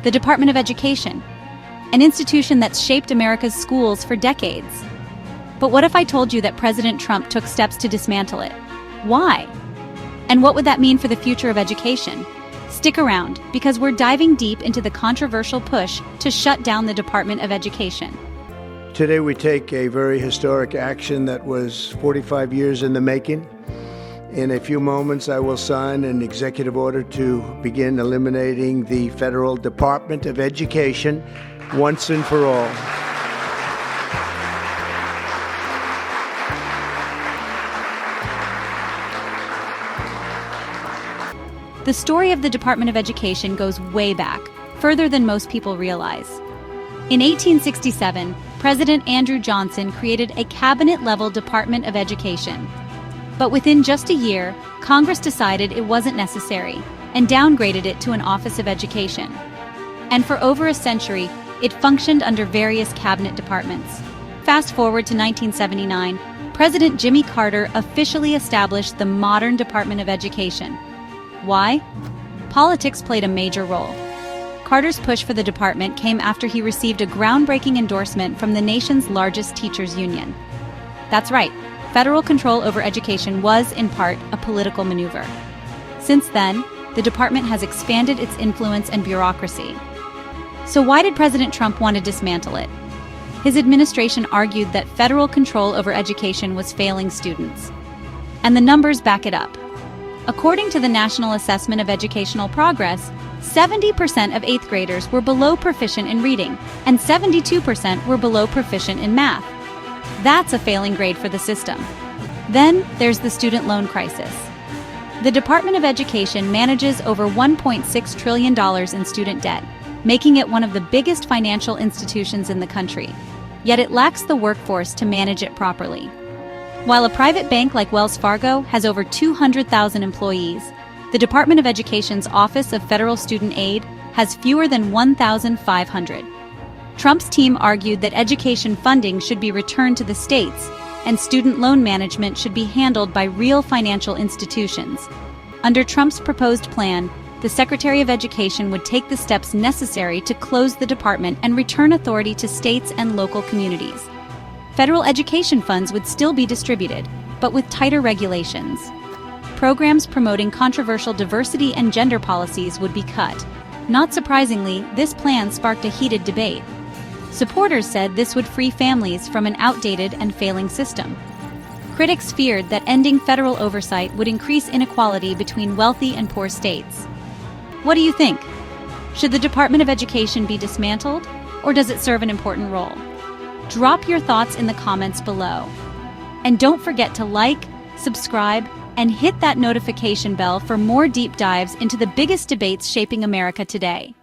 The Department of Education, an institution that's shaped America's schools for decades. But what if I told you that President Trump took steps to dismantle it? Why? And what would that mean for the future of education? Stick around, because we're diving deep into the controversial push to shut down the Department of Education. Today we take a very historic action that was 45 years in the making. In a few moments, I will sign an executive order to begin eliminating the Federal Department of Education once and for all. The story of the Department of Education goes way back, further than most people realize. In 1867, President Andrew Johnson created a cabinet-level Department of Education. But within just a year, Congress decided it wasn't necessary and downgraded it to an Office of Education. And for over a century, it functioned under various cabinet departments. Fast forward to 1979, President Jimmy Carter officially established the modern Department of Education. Why? Politics played a major role. Carter's push for the department came after he received a groundbreaking endorsement from the nation's largest teachers' union. That's right. Federal control over education was, in part, a political maneuver. Since then, the department has expanded its influence and bureaucracy. So why did President Trump want to dismantle it? His administration argued that federal control over education was failing students. And the numbers back it up. According to the National Assessment of Educational Progress, 70% of 8th graders were below proficient in reading, and 72% were below proficient in math. That's a failing grade for the system. Then there's the student loan crisis. The Department of Education manages over $1.6 trillion in student debt, making it one of the biggest financial institutions in the country. Yet it lacks the workforce to manage it properly. While a private bank like Wells Fargo has over 200,000 employees, the Department of Education's Office of Federal Student Aid has fewer than 1,500. Trump's team argued that education funding should be returned to the states, and student loan management should be handled by real financial institutions. Under Trump's proposed plan, the Secretary of Education would take the steps necessary to close the department and return authority to states and local communities. Federal education funds would still be distributed, but with tighter regulations. Programs promoting controversial diversity and gender policies would be cut. Not surprisingly, this plan sparked a heated debate. Supporters said this would free families from an outdated and failing system. Critics feared that ending federal oversight would increase inequality between wealthy and poor states. What do you think? Should the Department of Education be dismantled, or does it serve an important role? Drop your thoughts in the comments below. And don't forget to like, subscribe, and hit that notification bell for more deep dives into the biggest debates shaping America today.